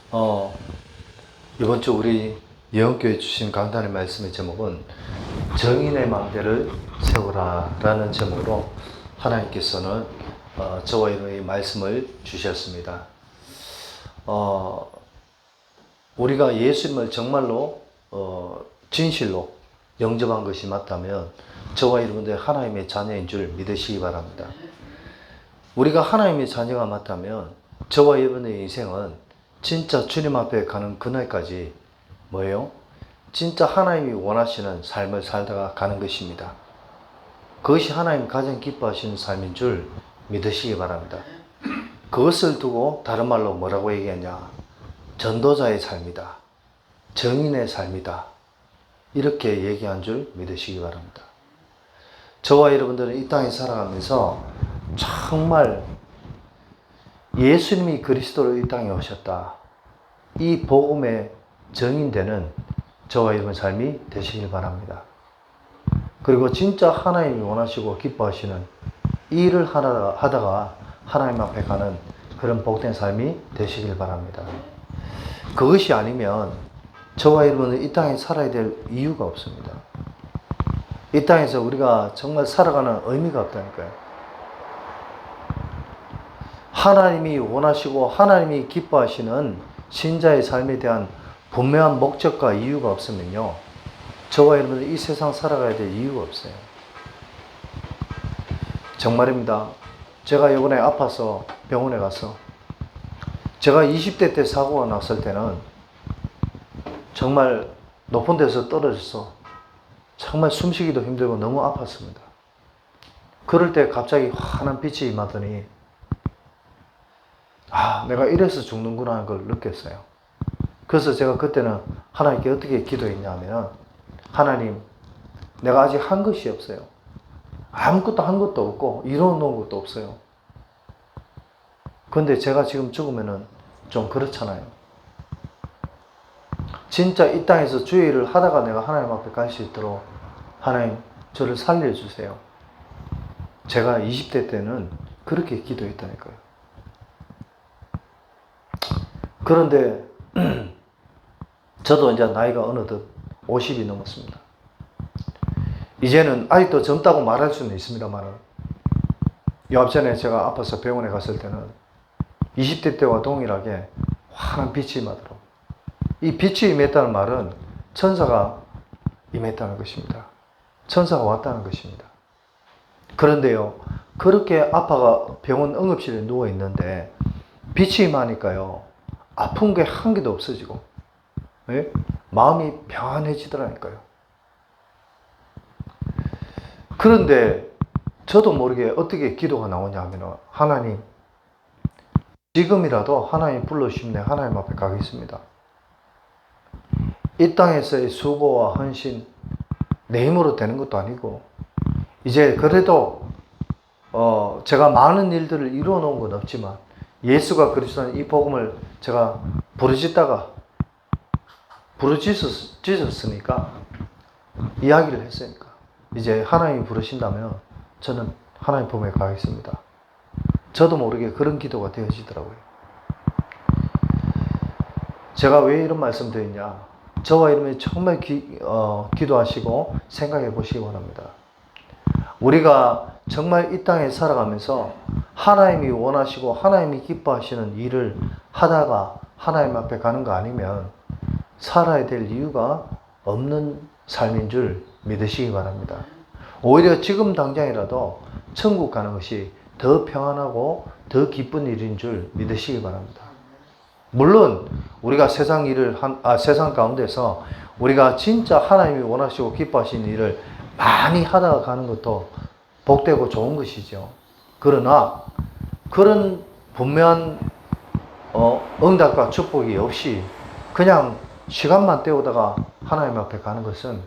어, 이번 주 우리 예언교회 주신 강단의 말씀의 제목은 정인의 망대를 세우라 라는 제목으로 하나님께서는 저와 여러분의 말씀을 주셨습니다. 우리가 예수님을 정말로 진실로 영접한 것이 맞다면 저와 여러분들 하나님의 자녀인 줄 믿으시기 바랍니다. 우리가 하나님의 자녀가 맞다면 저와 여러분의 인생은 진짜 주님 앞에 가는 그날까지 뭐예요? 진짜 하나님이 원하시는 삶을 살다가 가는 것입니다. 그것이 하나님 가장 기뻐하시는 삶인 줄 믿으시기 바랍니다. 그것을 두고 다른 말로 뭐라고 얘기하냐? 전도자의 삶이다. 정인의 삶이다. 이렇게 얘기한 줄 믿으시기 바랍니다. 저와 여러분들은 이 땅에 살아가면서 정말 예수님이 그리스도로 이 땅에 오셨다. 이 복음의 정인되는 저와 여러분 삶이 되시길 바랍니다. 그리고 진짜 하나님이 원하시고 기뻐하시는 이 일을 하다가 하나님 앞에 가는 그런 복된 삶이 되시길 바랍니다. 그것이 아니면 저와 여러분은 이 땅에 살아야 될 이유가 없습니다. 이 땅에서 우리가 정말 살아가는 의미가 없다니까요. 하나님이 원하시고 하나님이 기뻐하시는 신자의 삶에 대한 분명한 목적과 이유가 없으면요, 저와 여러분들 이 세상 살아가야 될 이유가 없어요. 정말입니다. 제가 이번에 아파서 병원에 가서 제가 20대 때 사고가 났을 때는 정말 높은 데서 떨어져서 정말 숨쉬기도 힘들고 너무 아팠습니다. 그럴 때 갑자기 환한 빛이 임하더니 내가 이래서 죽는구나 하는 걸 느꼈어요. 그래서 제가 그때는 하나님께 어떻게 기도했냐 하면, 하나님, 내가 아직 한 것이 없어요. 아무것도 한 것도 없고 이뤄 놓은 것도 없어요. 근데 제가 지금 죽으면은 좀 그렇잖아요. 진짜 이 땅에서 주의 일을 하다가 내가 하나님 앞에 갈 수 있도록 하나님 저를 살려주세요. 제가 20대 때는 그렇게 기도했다니까요. 그런데 저도 이제 나이가 어느덧 50이 넘었습니다. 이제는 아직도 젊다고 말할 수는 있습니다만, 요 앞전에 제가 아파서 병원에 갔을 때는 20대 때와 동일하게 환한 빛이 임하도록, 이 빛이 임했다는 말은 천사가 임했다는 것입니다. 천사가 왔다는 것입니다. 그런데요, 그렇게 아파가 병원 응급실에 누워 있는데 빛이 임하니까요, 아픈 게 한 개도 없어지고, 예? 마음이 평안해지더라니까요. 그런데 저도 모르게 어떻게 기도가 나오냐 하면, 하나님, 지금이라도 하나님 불러주시면 하나님 앞에 가겠습니다. 이 땅에서의 수고와 헌신, 내 힘으로 되는 것도 아니고, 이제 그래도 제가 많은 일들을 이루어 놓은 건 없지만, 예수가 그리스도는 이 복음을 제가 부르짖었으니까, 이야기를 했으니까, 이제 하나님이 부르신다면 저는 하나님 품에 가겠습니다. 저도 모르게 그런 기도가 되어지더라고요. 제가 왜 이런 말씀 드리냐, 저와 여러분이 정말 기도하시고 생각해 보시기 바랍니다. 우리가 정말 이 땅에 살아가면서 하나님이 원하시고 하나님이 기뻐하시는 일을 하다가 하나님 앞에 가는 거 아니면 살아야 될 이유가 없는 삶인 줄 믿으시기 바랍니다. 오히려 지금 당장이라도 천국 가는 것이 더 평안하고 더 기쁜 일인 줄 믿으시기 바랍니다. 물론 우리가 세상 가운데서 우리가 진짜 하나님이 원하시고 기뻐하시는 일을 많이 하다가 가는 것도 복되고 좋은 것이죠. 그러나 그런 분명한 응답과 축복이 없이 그냥 시간만 때우다가 하나님 앞에 가는 것은,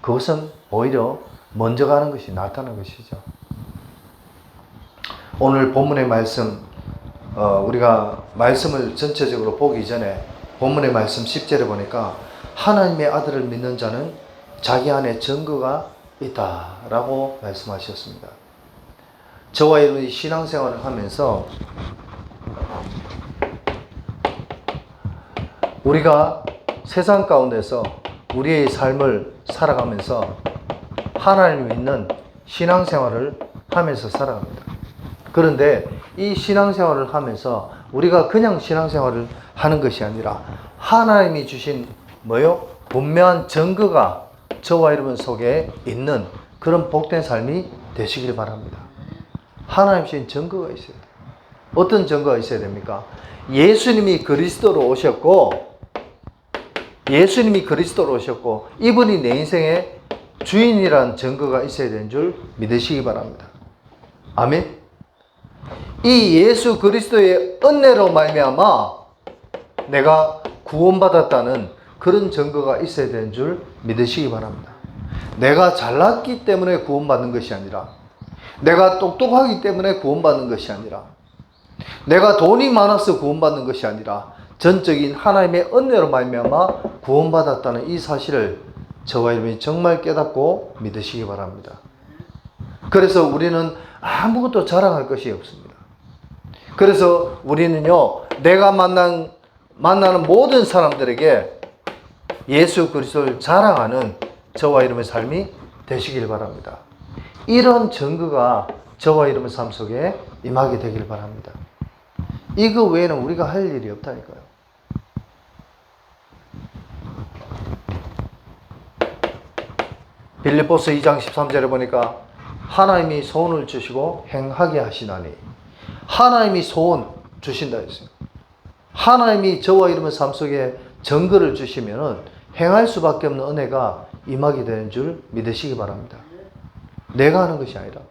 그것은 오히려 먼저 가는 것이 낫다는 것이죠. 오늘 본문의 말씀, 우리가 말씀을 전체적으로 보기 전에 본문의 말씀 10절에 보니까 하나님의 아들을 믿는 자는 자기 안에 증거가 있다라고 말씀하셨습니다. 저와 여러분이 신앙생활을 하면서 우리가 세상 가운데서 우리의 삶을 살아가면서 하나님을 믿는 신앙생활을 하면서 살아갑니다. 그런데 이 신앙생활을 하면서 우리가 그냥 신앙생활을 하는 것이 아니라 하나님이 주신 뭐요? 분명한 증거가 저와 여러분 속에 있는 그런 복된 삶이 되시길 바랍니다. 하나님 주신 증거가 있어야 돼요. 어떤 증거가 있어야 됩니까? 예수님이 그리스도로 오셨고 이분이 내 인생의 주인이라는 증거가 있어야 되는 줄 믿으시기 바랍니다. 아멘. 이 예수 그리스도의 은혜로 말미암아 내가 구원받았다는 그런 증거가 있어야 되는 줄 믿으시기 바랍니다. 내가 잘났기 때문에 구원받는 것이 아니라, 내가 똑똑하기 때문에 구원받는 것이 아니라, 내가 돈이 많아서 구원받는 것이 아니라 전적인 하나님의 은혜로 말미암아 구원받았다는 이 사실을 저와 여러분이 정말 깨닫고 믿으시기 바랍니다. 그래서 우리는 아무것도 자랑할 것이 없습니다. 그래서 우리는요, 내가 만나는 모든 사람들에게 예수 그리스도를 자랑하는 저와 여러분의 삶이 되시길 바랍니다. 이런 증거가 저와 여러분의 삶 속에 임하게 되길 바랍니다. 이거 외에는 우리가 할 일이 없다니까요. 빌립보서 2장 13절에 보니까 하나님이 소원을 주시고 행하게 하시나니, 하나님이 소원 주신다 했어요. 하나님이 저와 여러분 삶 속에 증거를 주시면은 행할 수밖에 없는 은혜가 임하게 되는 줄 믿으시기 바랍니다. 내가 하는 것이 아니라.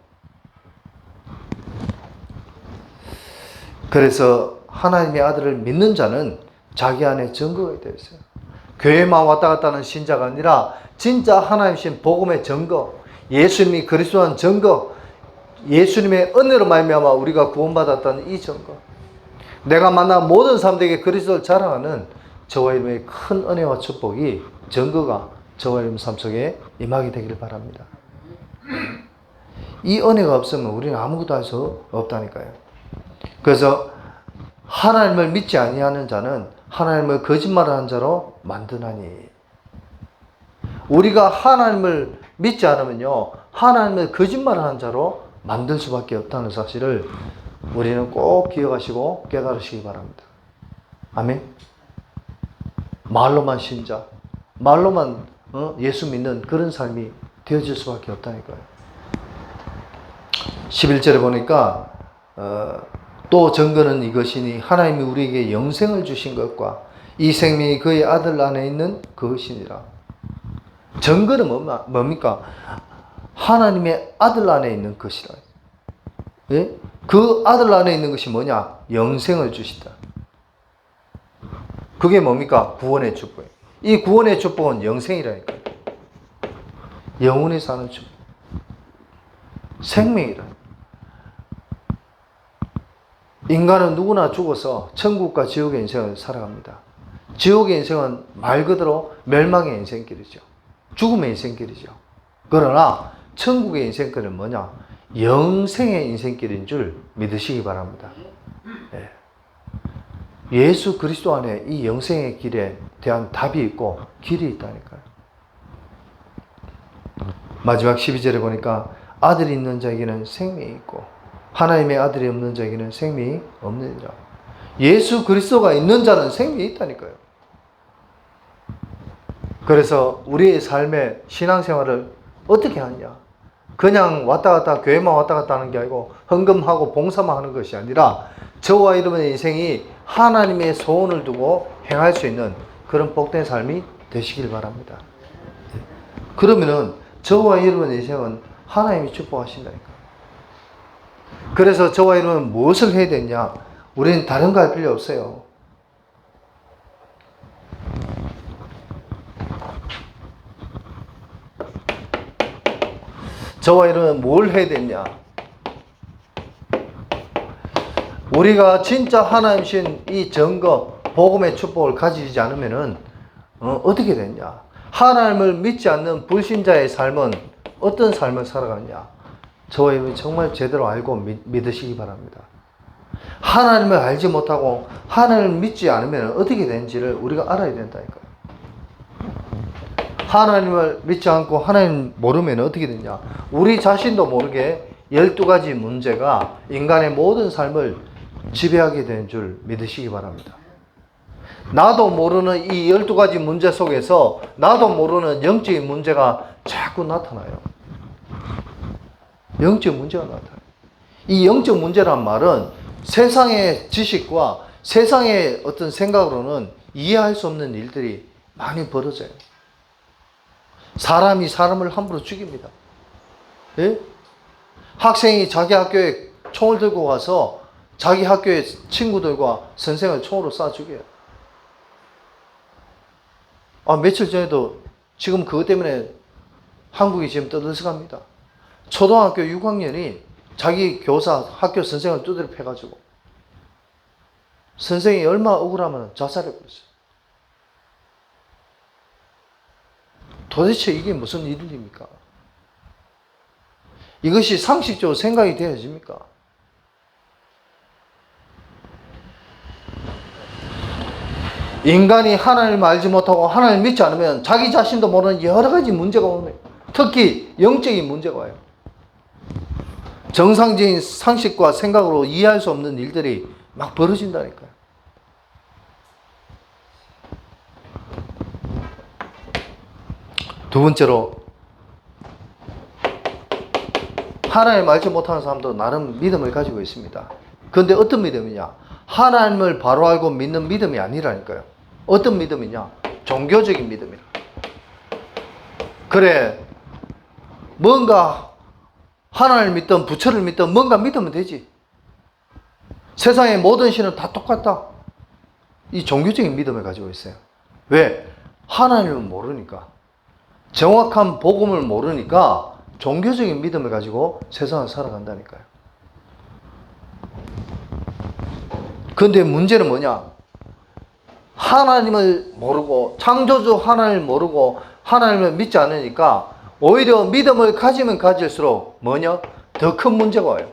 그래서 하나님의 아들을 믿는 자는 자기 안에 증거가 되어 있어요. 교회만 왔다 갔다 하는 신자가 아니라 진짜 하나님이신 복음의 증거, 예수님이 그리스도한 증거, 예수님의 은혜로 말미암아 우리가 구원받았다는 이 증거, 내가 만난 모든 사람들에게 그리스도를 자랑하는 저와 여러분의 큰 은혜와 축복이, 증거가 저와 여러분 삶 속에 임하게 되기를 바랍니다. 이 은혜가 없으면 우리는 아무것도 할 수 없다니까요. 그래서 하나님을 믿지 아니하는 자는 하나님을 거짓말을 한 자로 만드나니, 우리가 하나님을 믿지 않으면요, 하나님을 거짓말을 한 자로 만들 수밖에 없다는 사실을 우리는 꼭 기억하시고 깨달으시기 바랍니다. 아멘. 말로만 신자, 말로만 예수 믿는 그런 삶이 되어질 수밖에 없다니까요. 11절에 보니까 또 증거는 이것이니 하나님이 우리에게 영생을 주신 것과 이 생명이 그의 아들 안에 있는 그것이니라. 증거는 뭡니까? 하나님의 아들 안에 있는 것이라. 예? 그 아들 안에 있는 것이 뭐냐? 영생을 주시다. 그게 뭡니까? 구원의 축복. 이 구원의 축복은 영생이라니까요. 영원히 사는 축복. 생명이라. 인간은 누구나 죽어서 천국과 지옥의 인생을 살아갑니다. 지옥의 인생은 말 그대로 멸망의 인생길이죠. 죽음의 인생길이죠. 그러나 천국의 인생길은 뭐냐? 영생의 인생길인 줄 믿으시기 바랍니다. 예. 예수 그리스도 안에 이 영생의 길에 대한 답이 있고 길이 있다니까요. 마지막 12절에 보니까 아들이 있는 자에게는 생명이 있고 하나님의 아들이 없는 자에게는 생명이 없느니라. 예수 그리스도가 있는 자는 생명이 있다니까요. 그래서 우리의 삶의 신앙생활을 어떻게 하냐? 그냥 왔다 갔다, 교회만 왔다 갔다 하는 게 아니고 헌금하고 봉사만 하는 것이 아니라 저와 여러분의 인생이 하나님의 소원을 두고 행할 수 있는 그런 복된 삶이 되시길 바랍니다. 그러면은 저와 여러분의 인생은 하나님이 축복하신다니까. 그래서 저와 여러분은 무엇을 해야 되냐? 우리는 다른 거 할 필요 없어요. 저와 여러분은 뭘 해야 되냐? 우리가 진짜 하나님신 이 증거, 복음의 축복을 가지지 않으면은 어떻게 되냐? 하나님을 믿지 않는 불신자의 삶은 어떤 삶을 살아가느냐? 저와 여러분이 정말 제대로 알고 믿으시기 바랍니다. 하나님을 알지 못하고 하나님을 믿지 않으면 어떻게 되는지를 우리가 알아야 된다니까요. 하나님을 믿지 않고 하나님 모르면 어떻게 되냐? 우리 자신도 모르게 12가지 문제가 인간의 모든 삶을 지배하게 되는 줄 믿으시기 바랍니다. 나도 모르는 이 12가지 문제 속에서 나도 모르는 영적인 문제가 자꾸 나타나요. 영적 문제가 나타나요. 이 영적 문제란 말은 세상의 지식과 세상의 어떤 생각으로는 이해할 수 없는 일들이 많이 벌어져요. 사람이 사람을 함부로 죽입니다. 예? 학생이 자기 학교에 총을 들고 가서 자기 학교의 친구들과 선생을 총으로 쏴 죽여요. 며칠 전에도 지금 그것 때문에 한국이 지금 떠들썩합니다. 초등학교 6학년이 자기 교사, 학교 선생을 두드려 패가지고 선생이 얼마나 억울하면 자살해버렸어요. 도대체 이게 무슨 일입니까? 이것이 상식적으로 생각이 되어집니까? 인간이 하나님을 알지 못하고 하나님을 믿지 않으면 자기 자신도 모르는 여러 가지 문제가 오네요. 특히 영적인 문제가 와요. 정상적인 상식과 생각으로 이해할 수 없는 일들이 막 벌어진다니까요. 두 번째로, 하나님을 알지 못하는 사람도 나름 믿음을 가지고 있습니다. 그런데 어떤 믿음이냐? 하나님을 바로 알고 믿는 믿음이 아니라니까요. 어떤 믿음이냐? 종교적인 믿음이라. 그래, 뭔가 하나님을 믿든 부처를 믿든 뭔가 믿으면 되지. 세상의 모든 신은 다 똑같다. 이 종교적인 믿음을 가지고 있어요. 왜? 하나님을 모르니까. 정확한 복음을 모르니까 종교적인 믿음을 가지고 세상을 살아간다니까요. 그런데 문제는 뭐냐? 하나님을 모르고 창조주 하나님을 모르고 하나님을 믿지 않으니까 오히려 믿음을 가지면 가질수록 뭐냐? 더 큰 문제가 와요.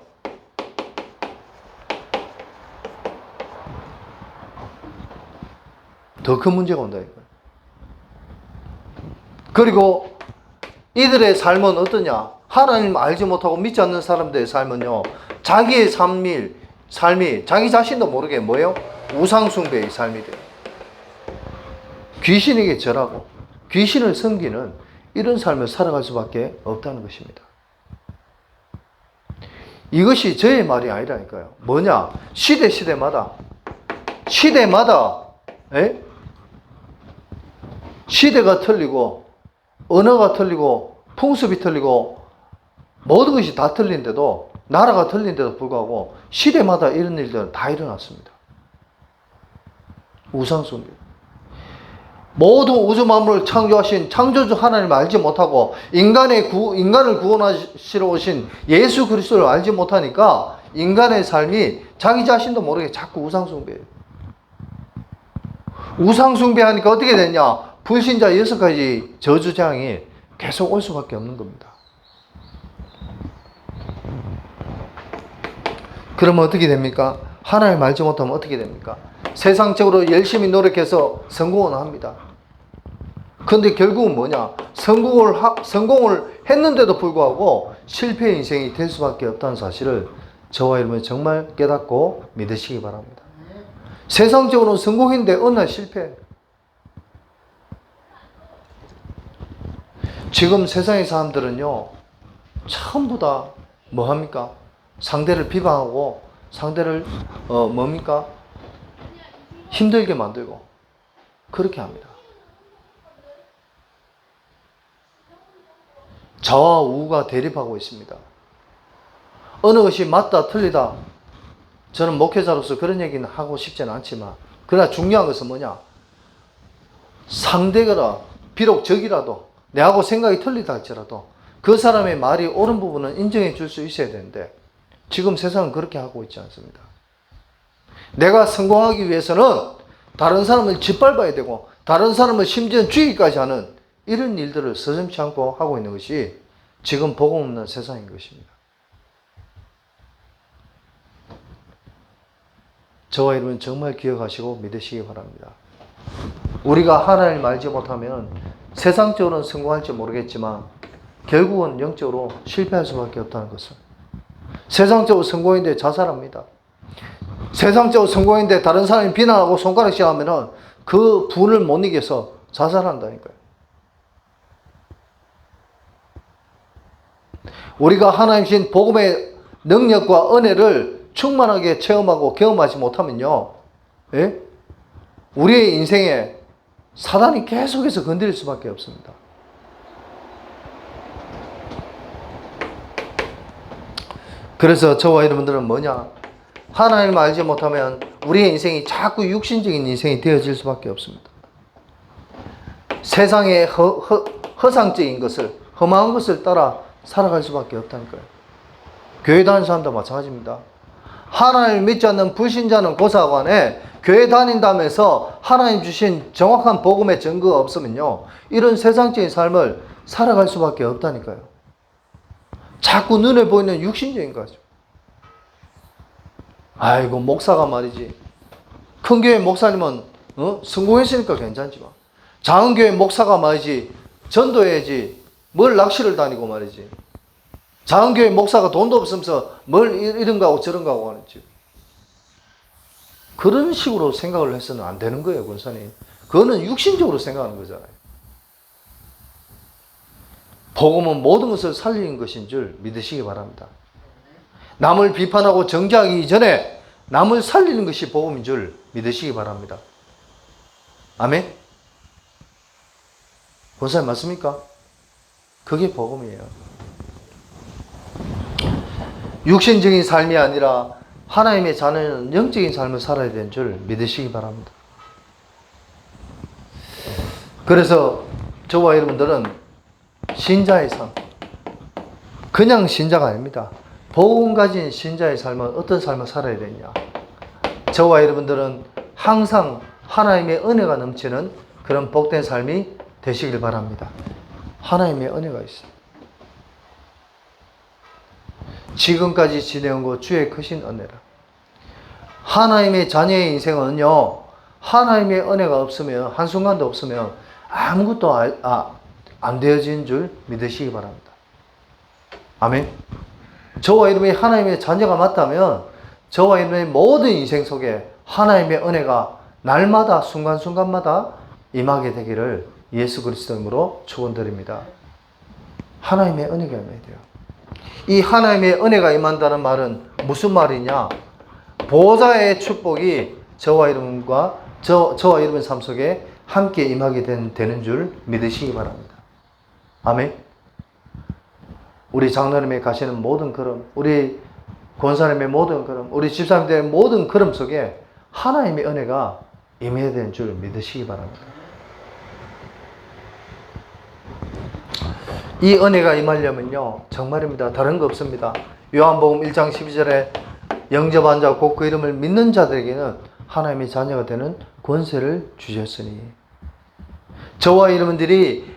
더 큰 문제가 온다니까요. 그리고 이들의 삶은 어떠냐? 하나님 알지 못하고 믿지 않는 사람들의 삶은요, 자기의 삶이 자기 자신도 모르게 뭐예요? 우상숭배의 삶이 돼요. 귀신에게 절하고 귀신을 섬기는 이런 삶을 살아갈 수밖에 없다는 것입니다. 이것이 저의 말이 아니라니까요. 뭐냐? 시대마다 시대가 틀리고 언어가 틀리고 풍습이 틀리고 모든 것이 다 틀린데도, 나라가 틀린데도 불구하고 시대마다 이런 일들은 다 일어났습니다. 우상숭배. 모든 우주 만물을 창조하신 창조주 하나님을 알지 못하고 인간을 구원하시러 오신 예수 그리스도를 알지 못하니까 인간의 삶이 자기 자신도 모르게 자꾸 우상숭배해요. 우상숭배하니까 어떻게 되냐? 불신자 6가지 저주장이 계속 올 수밖에 없는 겁니다. 그러면 어떻게 됩니까? 하나님을 알지 못하면 어떻게 됩니까? 세상적으로 열심히 노력해서 성공은 합니다. 그런데 결국은 뭐냐? 성공을 했는데도 불구하고 실패의 인생이 될 수밖에 없다는 사실을 저와 여러분이 정말 깨닫고 믿으시기 바랍니다. 세상적으로는 성공했는데 어느 날 실패. 지금 세상의 사람들은요, 전부 다 뭐합니까? 상대를 비방하고 상대를 뭡니까? 힘들게 만들고 그렇게 합니다. 좌와 우가 대립하고 있습니다. 어느 것이 맞다 틀리다, 저는 목회자로서 그런 얘기는 하고 싶지는 않지만, 그러나 중요한 것은 뭐냐? 상대가 비록 적이라도 내하고 생각이 틀리다 할지라도 그 사람의 말이 옳은 부분은 인정해 줄 수 있어야 되는데, 지금 세상은 그렇게 하고 있지 않습니다. 내가 성공하기 위해서는 다른 사람을 짓밟아야 되고 다른 사람을 심지어 죽이기까지 하는 이런 일들을 서슴지 않고 하고 있는 것이 지금 복음 없는 세상인 것입니다. 저와 여러분 정말 기억하시고 믿으시기 바랍니다. 우리가 하나님을 알지 못하면 세상적으로는 성공할지 모르겠지만 결국은 영적으로 실패할 수밖에 없다는 것을. 세상적으로 성공인데 자살합니다. 세상적으로 성공인데 다른 사람이 비난하고 손가락질 하면은 그 분을 못 이겨서 자살한다니까요. 우리가 하나님 신 복음의 능력과 은혜를 충만하게 체험하고 경험하지 못하면요, 예? 우리의 인생에 사단이 계속해서 건드릴 수밖에 없습니다. 그래서 저와 여러분들은 뭐냐? 하나님을 알지 못하면 우리의 인생이 자꾸 육신적인 인생이 되어질 수밖에 없습니다. 세상의 허상적인 것을, 험한 것을 따라 살아갈 수밖에 없다니까요. 교회 다니는 사람도 마찬가지입니다. 하나님을 믿지 않는 불신자는 고사관에 교회 다닌다면서 하나님 주신 정확한 복음의 증거가 없으면요, 이런 세상적인 삶을 살아갈 수밖에 없다니까요. 자꾸 눈에 보이는 육신적인 거죠. 아이고, 목사가 말이지. 큰 교회 목사님은 성공했으니까 괜찮지만 작은 교회 목사가 말이지, 전도해야지 뭘 낚시를 다니고 말이지. 작은 교회 목사가 돈도 없으면서 뭘 이런 거 하고 저런 거 하고 하는지. 그런 식으로 생각을 해서는 안 되는 거예요, 권사님. 그거는 육신적으로 생각하는 거잖아요. 복음은 모든 것을 살리는 것인 줄 믿으시기 바랍니다. 남을 비판하고 정죄하기 이전에 남을 살리는 것이 복음인 줄 믿으시기 바랍니다. 아멘? 권사님 맞습니까? 그게 복음이에요. 육신적인 삶이 아니라 하나님의 자녀는 영적인 삶을 살아야 되는 줄 믿으시기 바랍니다. 그래서 저와 여러분들은 신자의 삶, 그냥 신자가 아닙니다. 복음 가진 신자의 삶은 어떤 삶을 살아야 되냐? 저와 여러분들은 항상 하나님의 은혜가 넘치는 그런 복된 삶이 되시길 바랍니다. 하나님의 은혜가 있습니다. 지금까지 지내온 것 주의 크신 은혜라. 하나님의 자녀의 인생은요, 하나님의 은혜가 없으면, 한순간도 없으면 아무것도 안 되어진 줄 믿으시기 바랍니다. 아멘. 저와 여러분이 하나님의 자녀가 맞다면 저와 여러분의 모든 인생 속에 하나님의 은혜가 날마다 순간순간마다 임하게 되기를 예수 그리스도 이름으로 축원드립니다. 하나님의 은혜가 임해야 돼요. 이 하나님의 은혜가 임한다는 말은 무슨 말이냐? 보호자의 축복이 저와 여러분 삶 속에 함께 임하게 되는 줄 믿으시기 바랍니다. 아멘. 우리 장로님이 가시는 모든 걸음, 우리 권사님의 모든 걸음, 우리 집사님들의 모든 걸음 속에 하나님의 은혜가 임해야 되는 줄 믿으시기 바랍니다. 이 은혜가 임하려면요, 정말입니다. 다른 거 없습니다. 요한복음 1장 12절에 영접한 자 곧 그 이름을 믿는 자들에게는 하나님의 자녀가 되는 권세를 주셨으니. 저와 여러분들이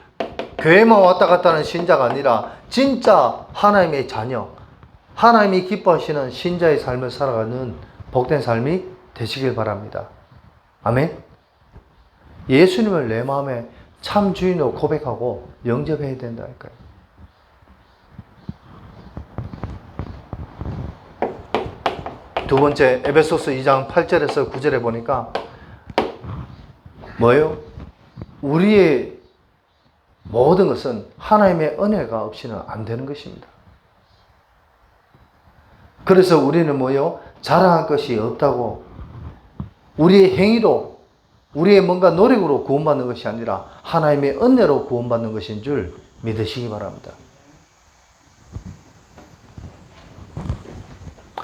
교회만 왔다 갔다 하는 신자가 아니라 진짜 하나님의 자녀, 하나님이 기뻐하시는 신자의 삶을 살아가는 복된 삶이 되시길 바랍니다. 아멘. 예수님을 내 마음에 참 주인으로 고백하고 영접해야 된다니까요. 두 번째, 에베소서 2장 8절에서 9절에 보니까 뭐예요? 우리의 모든 것은 하나님의 은혜가 없이는 안 되는 것입니다. 그래서 우리는 뭐예요? 자랑할 것이 없다고, 우리의 행위로, 우리의 뭔가 노력으로 구원받는 것이 아니라 하나님의 은혜로 구원받는 것인 줄 믿으시기 바랍니다.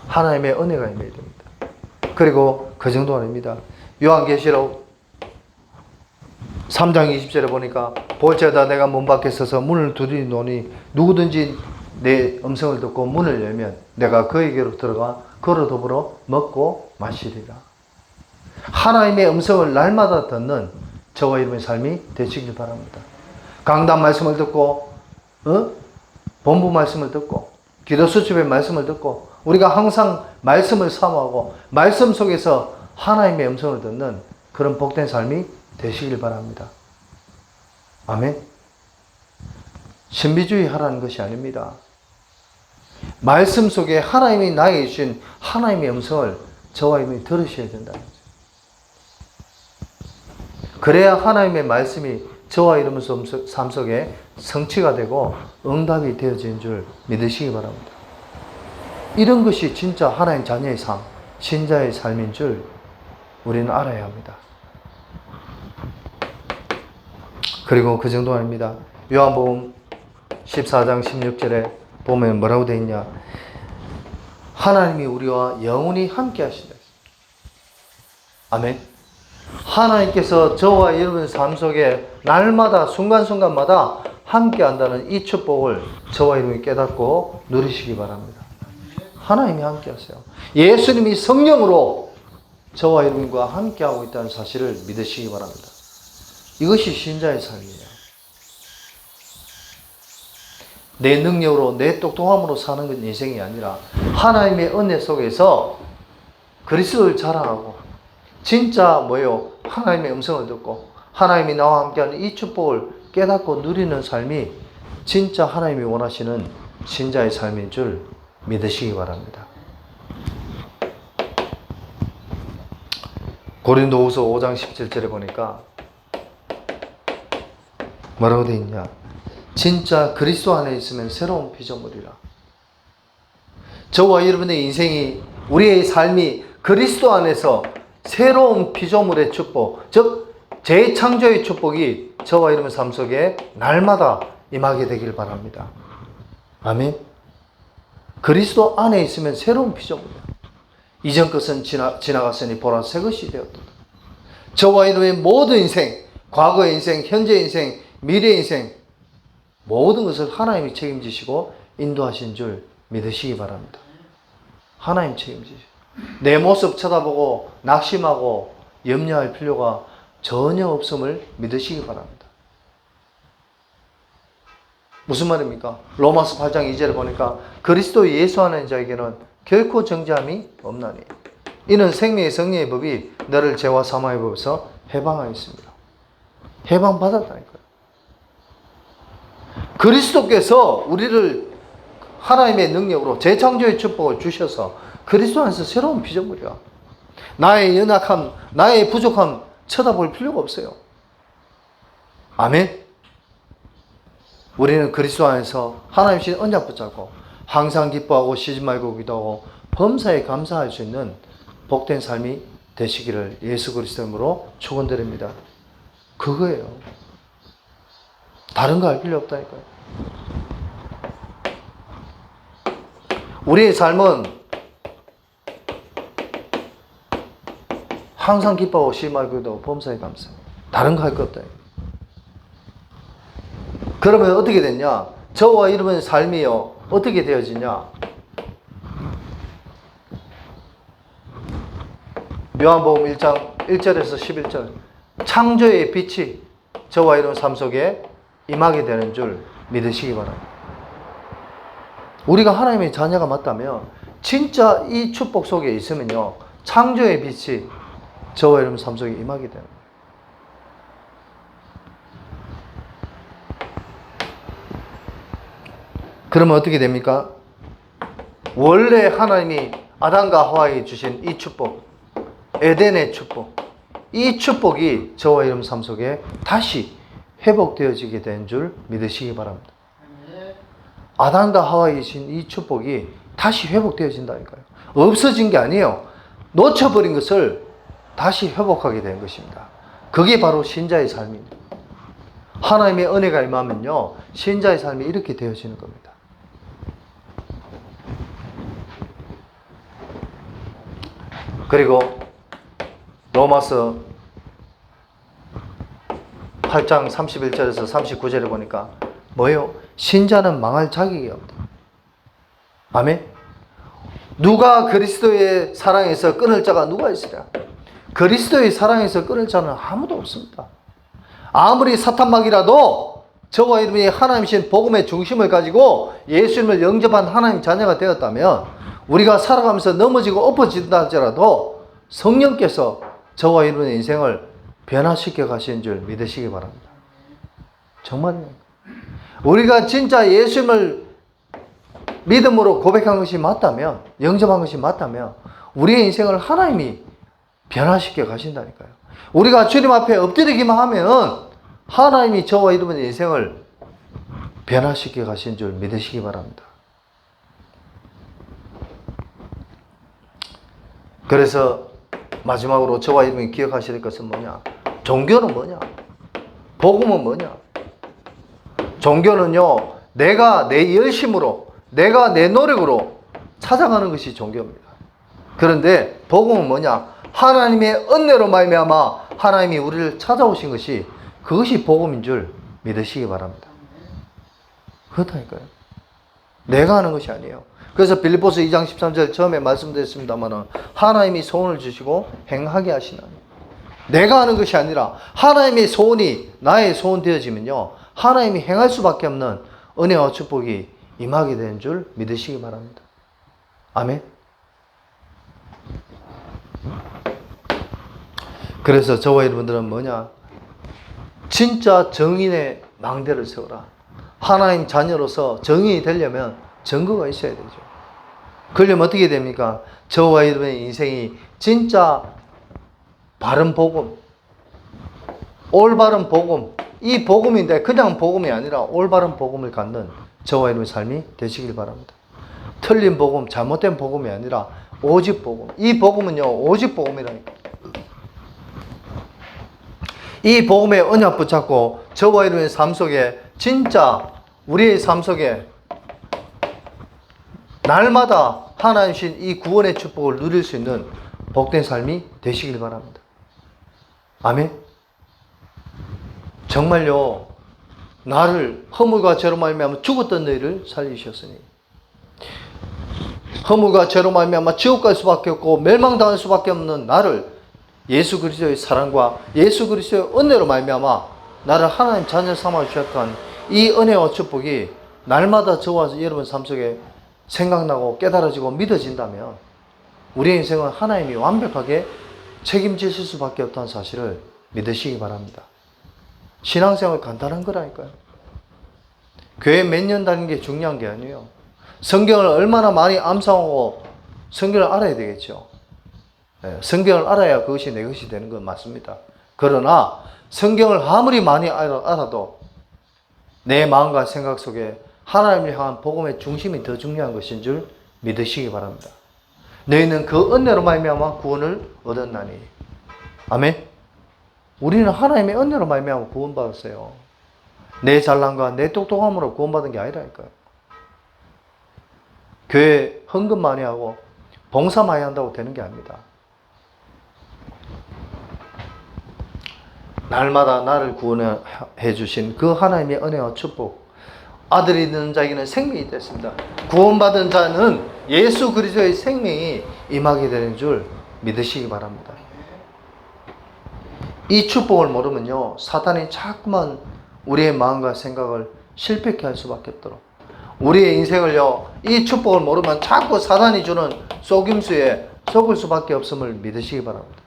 하나님의 은혜가 임해야 됩니다. 그리고 그 정도 아닙니다. 요한계시록 3장 20절에 보니까 볼지어다 내가 문 밖에 서서 문을 두드리노니 누구든지 내 음성을 듣고 문을 열면 내가 그에게로 들어가 그로 더불어 먹고 마시리라. 하나님의 음성을 날마다 듣는 저와 여러분의 삶이 되시길 바랍니다. 강단 말씀을 듣고 본부 말씀을 듣고 기도 수첩의 말씀을 듣고 우리가 항상 말씀을 사모하고 말씀 속에서 하나님의 음성을 듣는 그런 복된 삶이 되시길 바랍니다. 아멘. 신비주의 하라는 것이 아닙니다. 말씀 속에 하나님이 나에게 주신 하나님의 음성을 저와 여러분이 들으셔야 된다는 거죠. 그래야 하나님의 말씀이 저와 여러분 삶 속에 성취가 되고 응답이 되어지는 줄 믿으시기 바랍니다. 이런 것이 진짜 하나님 자녀의 삶, 신자의 삶인 줄 우리는 알아야 합니다. 그리고 그 정도 아닙니다. 요한복음 14장 16절에 보면 뭐라고 되어 있냐? 하나님이 우리와 영원히 함께 하신다. 아멘. 하나님께서 저와 여러분 삶 속에 날마다 순간순간마다 함께 한다는 이 축복을 저와 여러분이 깨닫고 누리시기 바랍니다. 하나님이 함께 하세요. 예수님이 성령으로 저와 여러분과 함께 하고 있다는 사실을 믿으시기 바랍니다. 이것이 신자의 삶이에요. 내 능력으로, 내 똑똑함으로 사는 건 인생이 아니라 하나님의 은혜 속에서 그리스도를 자랑하고 진짜 뭐예요? 하나님의 음성을 듣고 하나님이 나와 함께하는 이 축복을 깨닫고 누리는 삶이 진짜 하나님이 원하시는 신자의 삶인 줄 믿으시기 바랍니다. 고린도후서 5장 17절에 보니까 뭐라고 되어 있냐? 진짜 그리스도 안에 있으면 새로운 피조물이라. 저와 여러분의 인생이, 우리의 삶이 그리스도 안에서 새로운 피조물의 축복, 즉 재창조의 축복이 저와 여러분 삶 속에 날마다 임하게 되길 바랍니다. 아멘. 그리스도 안에 있으면 새로운 피조물이야. 이전 것은 지나갔으니 보라 새 것이 되었다. 저와 여러분의 모든 인생, 과거의 인생, 현재 인생, 미래 인생 모든 것을 하나님이 책임지시고 인도하신 줄 믿으시기 바랍니다. 하나님 책임지시고 내 모습 쳐다보고 낙심하고 염려할 필요가 전혀 없음을 믿으시기 바랍니다. 무슨 말입니까? 로마서 8장 2절에 보니까 그리스도 예수 안에 자에게는 결코 정죄함이 없나니 이는 생명의 성령의 법이 너를 죄와 사망의 법에서 해방하였습니다. 해방받았다니까요. 그리스도께서 우리를 하나님의 능력으로 재창조의 축복을 주셔서 그리스도 안에서 새로운 피조물이야. 나의 연약함, 나의 부족함 쳐다볼 필요가 없어요. 아멘. 우리는 그리스도 안에서 하나님 신 언약 붙잡고 항상 기뻐하고 쉬지 말고 기도하고 범사에 감사할 수 있는 복된 삶이 되시기를 예수 그리스도의 이름으로 축원드립니다. 그거예요. 다른 거 할 필요 없다니까요. 우리의 삶은 항상 기뻐하고 쉬지 말고 기도하고 범사에 감사. 다른 거 할 거 없다. 그러면 어떻게 됐냐? 저와 여러분의 삶이요 어떻게 되어지냐? 요한복음 1장 1절에서 11절 창조의 빛이 저와 여러분 삶 속에 임하게 되는 줄 믿으시기 바랍니다. 우리가 하나님의 자녀가 맞다면 진짜 이 축복 속에 있으면요 창조의 빛이 저와 여러분 삶 속에 임하게 됩니다. 그러면 어떻게 됩니까? 원래 하나님이 아담과 하와에게 주신 이 축복, 에덴의 축복, 이 축복이 저와 여러분 삶 속에 다시 회복되어지게 된 줄 믿으시기 바랍니다. 아담과 하와에게 주신 이 축복이 다시 회복되어진다니까요. 없어진 게 아니에요. 놓쳐버린 것을 다시 회복하게 된 것입니다. 그게 바로 신자의 삶입니다. 하나님의 은혜가 임하면요 신자의 삶이 이렇게 되어지는 겁니다. 그리고 로마서 8장 31절에서 39절에 보니까 뭐예요? 신자는 망할 자격이 없다. 아멘? 누가 그리스도의 사랑에서 끊을 자가 누가 있으랴? 그리스도의 사랑에서 끊을 자는 아무도 없습니다. 아무리 사탄막이라도 저와 여러분이 하나님이신 복음의 중심을 가지고 예수님을 영접한 하나님 자녀가 되었다면 우리가 살아가면서 넘어지고 엎어진다 할지라도 성령께서 저와 여러분의 인생을 변화시켜 가시는 줄 믿으시기 바랍니다. 정말요. 우리가 진짜 예수님을 믿음으로 고백한 것이 맞다면, 영접한 것이 맞다면 우리의 인생을 하나님이 변화시켜 가신다니까요. 우리가 주님 앞에 엎드리기만 하면 하나님이 저와 여러분의 인생을 변화시켜 가신 줄 믿으시기 바랍니다. 그래서 마지막으로 저와 여러분이 기억하실 것은 뭐냐? 종교는 뭐냐? 복음은 뭐냐? 종교는요, 내가 내 열심으로, 내가 내 노력으로 찾아가는 것이 종교입니다. 그런데 복음은 뭐냐? 하나님의 은혜로 말미암아 하나님이 우리를 찾아오신 것이, 그것이 복음인 줄 믿으시기 바랍니다. 그렇다니까요. 내가 하는 것이 아니에요. 그래서 빌립보서 2장 13절 처음에 말씀드렸습니다만 하나님이 소원을 주시고 행하게 하시나니, 내가 하는 것이 아니라 하나님의 소원이 나의 소원 되어지면요, 하나님이 행할 수밖에 없는 은혜와 축복이 임하게 되는 줄 믿으시기 바랍니다. 아멘. 그래서 저와 여러분들은 뭐냐? 진짜 정인의 망대를 세워라. 하나님 자녀로서 정인이 되려면 증거가 있어야 되죠. 그러려면 어떻게 됩니까? 저와 여러분의 인생이 진짜 바른 복음, 올바른 복음, 이 복음인데 그냥 복음이 아니라 올바른 복음을 갖는 저와 여러분의 삶이 되시길 바랍니다. 틀린 복음, 잘못된 복음이 아니라 오직 복음. 이 복음은요, 오직 복음이라니까. 이 복음의 언약 붙잡고 저와 여러분의 삶 속에, 진짜 우리의 삶 속에 날마다 하나님 신 이 구원의 축복을 누릴 수 있는 복된 삶이 되시길 바랍니다. 아멘. 정말요, 나를 허물과 죄로 말미암아 죽었던 너희를 살리셨으니, 허물과 죄로 말미암아 지옥 갈 수밖에 없고 멸망당할 수밖에 없는 나를 예수 그리스도의 사랑과 예수 그리스도의 은혜로 말미암아 나를 하나님 자녀 삼아 주셨던 이 은혜와 축복이 날마다 저와 여러분 삶 속에 생각나고 깨달아지고 믿어진다면 우리의 인생은 하나님이 완벽하게 책임지실 수밖에 없다는 사실을 믿으시기 바랍니다. 신앙생활 간단한 거라니까요. 교회 몇 년 다니는 게 중요한 게 아니에요. 성경을 얼마나 많이 암송하고 성경을 알아야 되겠죠. 성경을 알아야 그것이 내 것이 되는 건 맞습니다. 그러나 성경을 아무리 많이 알아도 내 마음과 생각 속에 하나님을 향한 복음의 중심이 더 중요한 것인 줄 믿으시기 바랍니다. 너희는 그 은혜로 말미암아 구원을 얻었나니. 아멘. 우리는 하나님의 은혜로 말미암아 구원받았어요. 내 잘난과 내 똑똑함으로 구원받은 게 아니라니까요. 교회 헌금 많이 하고 봉사 많이 한다고 되는 게 아닙니다. 날마다 나를 구원해 주신 그 하나님의 은혜와 축복, 아들이 있는 자에게는 생명이 됐습니다. 구원받은 자는 예수 그리스도의 생명이 임하게 되는 줄 믿으시기 바랍니다. 이 축복을 모르면요, 사탄이 자꾸만 우리의 마음과 생각을 실패케 할 수밖에 없도록, 우리의 인생을요, 이 축복을 모르면 자꾸 사탄이 주는 속임수에 속을 수밖에 없음을 믿으시기 바랍니다.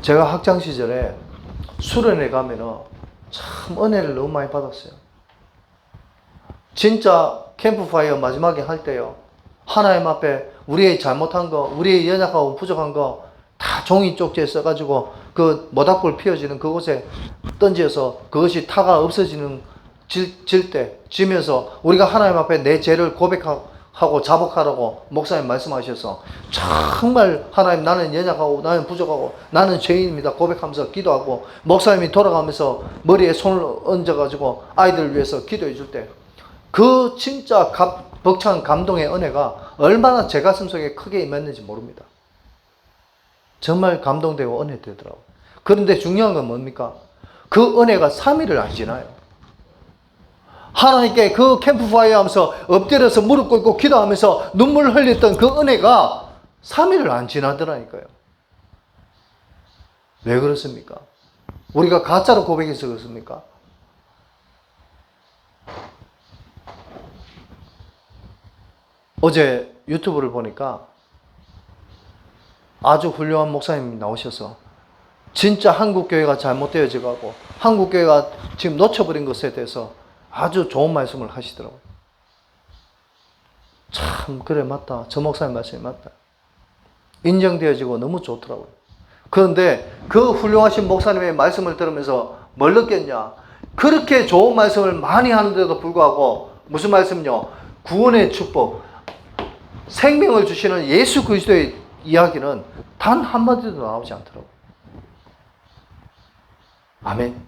제가 학창 시절에 수련회 가면은 참 은혜를 너무 많이 받았어요. 진짜 캠프파이어 마지막에 할 때요, 하나님 앞에 우리의 잘못한 거, 우리의 연약하고 부족한 거 다 종이 쪽지에 써가지고 그 모닥불 피워지는 그곳에 던져서 그것이 타가 없어지는 지면서 우리가 하나님 앞에 내 죄를 고백하고 자복하라고 목사님 말씀하셔서, 정말 하나님, 나는 연약하고 나는 부족하고 나는 죄인입니다 고백하면서 기도하고, 목사님이 돌아가면서 머리에 손을 얹어가지고 아이들을 위해서 기도해 줄 때 그 진짜 벅찬 감동의 은혜가 얼마나 제 가슴 속에 크게 임했는지 모릅니다. 정말 감동되고 은혜되더라고요. 그런데 중요한 건 뭡니까? 그 은혜가 3일을 안 지나요. 하나님께 그 캠프파이어 하면서 엎드려서 무릎 꿇고 기도하면서 눈물 흘렸던 그 은혜가 3일을 안 지나더라니까요. 왜 그렇습니까? 우리가 가짜로 고백해서 그렇습니까? 어제 유튜브를 보니까 아주 훌륭한 목사님이 나오셔서 진짜 한국교회가 잘못되어져 가고 한국교회가 지금 놓쳐버린 것에 대해서 아주 좋은 말씀을 하시더라고요. 참 그래 맞다. 저 목사님 말씀이 맞다. 인정되어지고 너무 좋더라고요. 그런데 그 훌륭하신 목사님의 말씀을 들으면서 뭘 느꼈냐? 그렇게 좋은 말씀을 많이 하는데도 불구하고 무슨 말씀요? 구원의 축복, 생명을 주시는 예수 그리스도의 이야기는 단 한마디도 나오지 않더라고요. 아멘.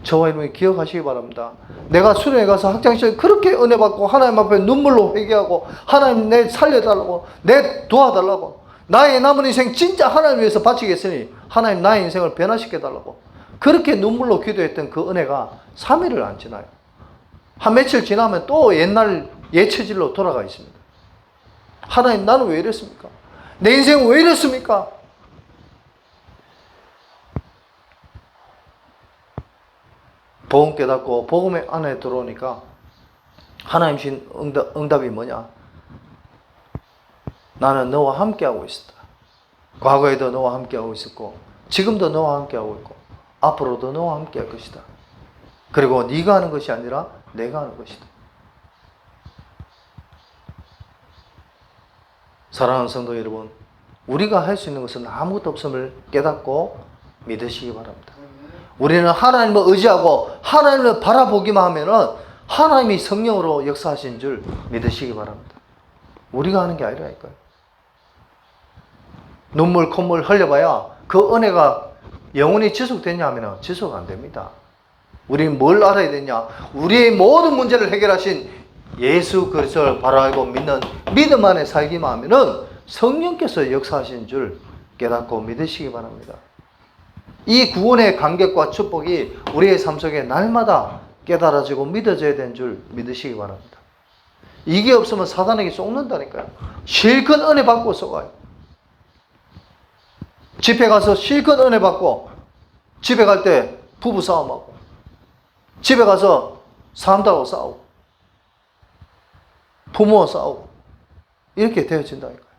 저와 여러분이 기억하시기 바랍니다. 내가 수련회 가서 학창시절에 그렇게 은혜 받고 하나님 앞에 눈물로 회개하고 하나님 내 살려달라고 내 도와달라고 나의 남은 인생 진짜 하나님 위해서 바치겠으니 하나님 나의 인생을 변화시켜달라고 그렇게 눈물로 기도했던 그 은혜가 3일을 안 지나요. 한 며칠 지나면 또 옛날 예체질로 돌아가 있습니다. 하나님 나는 왜 이랬습니까? 내 인생은 왜 이랬습니까? 복음 깨닫고 복음 안에 들어오니까 하나님 신 응답이 뭐냐? 나는 너와 함께하고 있었다. 과거에도 너와 함께하고 있었고 지금도 너와 함께하고 있고 앞으로도 너와 함께할 것이다. 그리고 네가 하는 것이 아니라 내가 하는 것이다. 사랑하는 성도 여러분, 우리가 할 수 있는 것은 아무것도 없음을 깨닫고 믿으시기 바랍니다. 우리는 하나님을 의지하고 하나님을 바라보기만 하면은 하나님이 성령으로 역사하신 줄 믿으시기 바랍니다. 우리가 하는 게 아니라니까요. 눈물 콧물 흘려봐야 그 은혜가 영원히 지속되냐 하면 지속 안 됩니다. 우리는 뭘 알아야 되냐? 우리의 모든 문제를 해결하신 예수 그리스도를 바라보고 믿는 믿음 안에 살기만 하면은 성령께서 역사하신 줄 깨닫고 믿으시기 바랍니다. 이 구원의 감격과 축복이 우리의 삶 속에 날마다 깨달아지고 믿어져야 되는 줄 믿으시기 바랍니다. 이게 없으면 사단에게 속는다니까요. 실컷 은혜 받고 속아요. 집회 가서 실컷 은혜 받고 집에 갈 때 부부 싸움하고 집에 가서 사람들하고 싸우고 부모와 싸우고 이렇게 되어진다니까요.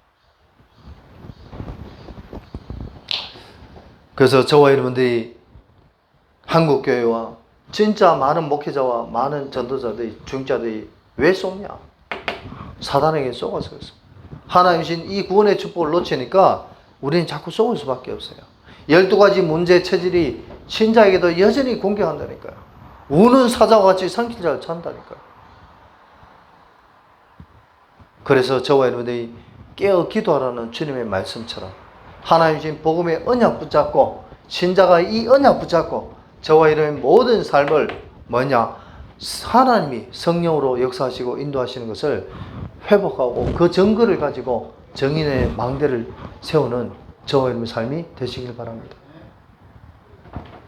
그래서 저와 여러분들이 한국교회와 진짜 많은 목회자와 많은 전도자들이 중자들이 왜 쏘냐? 사단에게 쏘아서 그렇습니다. 하나님이신 이 구원의 축복을 놓치니까 우리는 자꾸 쏘을 수밖에 없어요. 12가지 문제 체질이 신자에게도 여전히 공격한다니까요. 우는 사자와 같이 상실자를 찬다니까요. 그래서 저와 여러분들이 깨어 기도하라는 주님의 말씀처럼 하나님이신 복음의 언약 붙잡고 신자가 이 언약 붙잡고 저와 여러분의 모든 삶을 뭐냐? 하나님이 성령으로 역사하시고 인도하시는 것을 회복하고 그 증거를 가지고 정인의 망대를 세우는 저와 여러분의 삶이 되시길 바랍니다.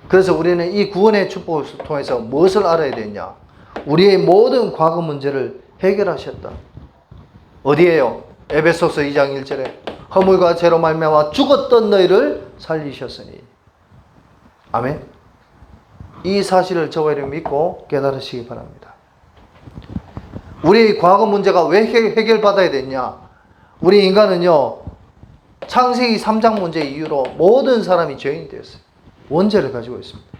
그래서 우리는 이 구원의 축복을 통해서 무엇을 알아야 되냐? 우리의 모든 과거 문제를 해결하셨다. 어디에요? 에베소서 2장 1절에 허물과 죄로 말미암아 죽었던 너희를 살리셨으니. 아멘. 이 사실을 저와 여러분이 믿고 깨달으시기 바랍니다. 우리의 과거 문제가 왜 해결받아야 되냐? 우리 인간은요, 창세기 3장 문제 이후로 모든 사람이 죄인이 되었어요. 원죄를 가지고 있습니다.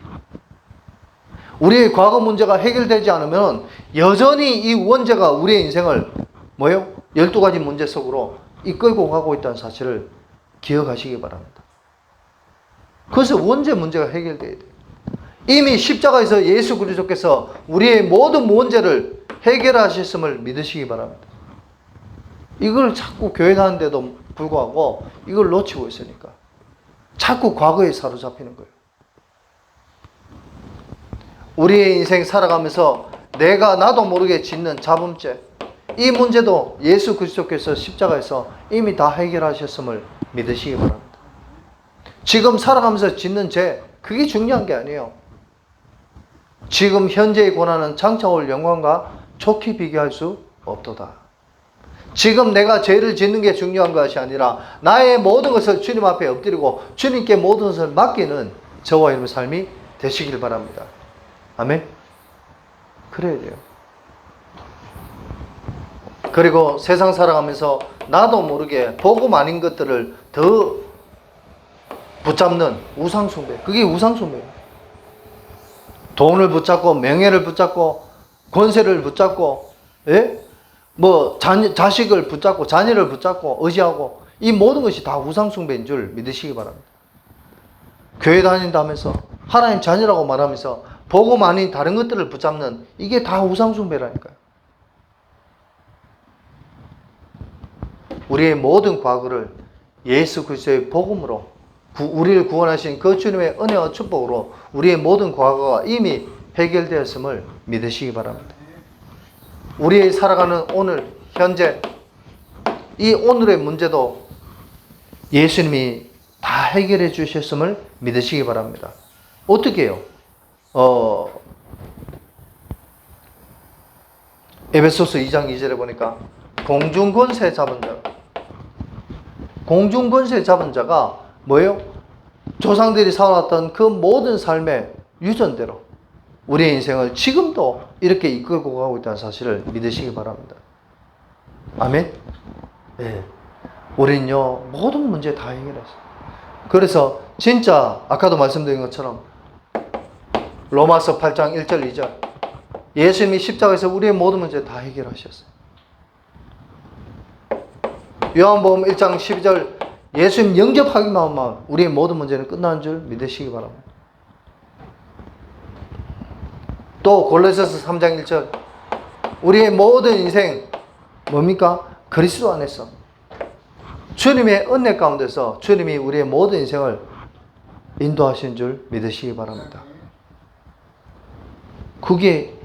우리의 과거 문제가 해결되지 않으면 여전히 이 원죄가 우리의 인생을 뭐요? 12가지 문제 속으로 이끌고 가고 있다는 사실을 기억하시기 바랍니다. 그래서 원죄 문제가 해결돼야 돼요. 이미 십자가에서 예수 그리스도께서 우리의 모든 문제를 해결하셨음을 믿으시기 바랍니다. 이걸 자꾸 교회 다니는데도 불구하고 이걸 놓치고 있으니까 자꾸 과거에 사로잡히는 거예요. 우리의 인생 살아가면서 내가 나도 모르게 짓는 잡음죄, 이 문제도 예수 그리스도께서 십자가에서 이미 다 해결하셨음을 믿으시기 바랍니다. 지금 살아가면서 짓는 죄, 그게 중요한 게 아니에요. 지금 현재의 고난은 장차 올 영광과 좋게 비교할 수 없도다. 지금 내가 죄를 짓는 게 중요한 것이 아니라 나의 모든 것을 주님 앞에 엎드리고 주님께 모든 것을 맡기는 저와 여러분의 삶이 되시길 바랍니다. 아멘? 그래야 돼요. 그리고 세상 살아가면서 나도 모르게 복음 아닌 것들을 더 붙잡는 우상숭배. 그게 우상숭배예요. 돈을 붙잡고 명예를 붙잡고 권세를 붙잡고, 예? 뭐 자식을 붙잡고 자녀를 붙잡고 의지하고, 이 모든 것이 다 우상숭배인 줄 믿으시기 바랍니다. 교회 다닌다면서 하나님 자녀라고 말하면서 복음 아닌 다른 것들을 붙잡는, 이게 다 우상숭배라니까요. 우리의 모든 과거를 예수 그리스도의 복음으로, 우리를 구원하신 그 주님의 은혜와 축복으로 우리의 모든 과거가 이미 해결되었음을 믿으시기 바랍니다. 우리의 살아가는 오늘 현재, 이 오늘의 문제도 예수님이 다 해결해 주셨음을 믿으시기 바랍니다. 어떻게 해요? 에베소서 2장 2절에 보니까 공중권세 잡은 자, 공중권세 잡은 자가 뭐예요? 조상들이 살아왔던 그 모든 삶의 유전대로 우리의 인생을 지금도 이렇게 이끌고 가고 있다는 사실을 믿으시기 바랍니다. 아멘? 네. 우리는요, 모든 문제 다 해결했어요. 그래서 진짜 아까도 말씀드린 것처럼 로마서 8장 1절 2절, 예수님이 십자가에서 우리의 모든 문제 다 해결하셨어요. 요한복음 1장 12절, 예수님 영접하기만 하면 우리의 모든 문제는 끝나는 줄 믿으시기 바랍니다. 또 골로새서 3장 1절, 우리의 모든 인생 뭡니까? 그리스도 안에서 주님의 은혜 가운데서 주님이 우리의 모든 인생을 인도하신 줄 믿으시기 바랍니다. 그게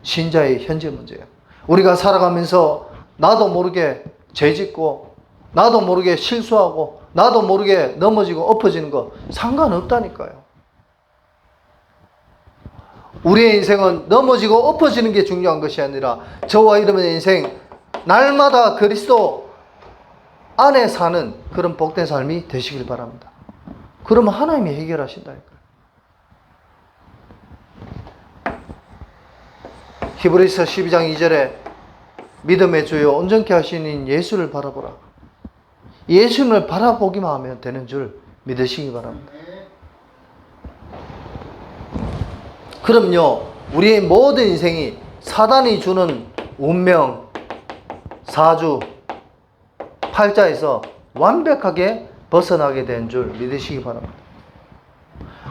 신자의 현재 문제예요. 우리가 살아가면서 나도 모르게 죄짓고 나도 모르게 실수하고 나도 모르게 넘어지고 엎어지는 거 상관없다니까요. 우리의 인생은 넘어지고 엎어지는 게 중요한 것이 아니라 저와 여러분의 인생 날마다 그리스도 안에 사는 그런 복된 삶이 되시길 바랍니다. 그러면 하나님이 해결하신다니까요. 히브리서 12장 2절에 믿음의 주요 온전케 하시는 예수를 바라보라. 예수님을 바라보기만 하면 되는 줄 믿으시기 바랍니다. 그럼요, 우리의 모든 인생이 사단이 주는 운명, 사주, 팔자에서 완벽하게 벗어나게 된 줄 믿으시기 바랍니다.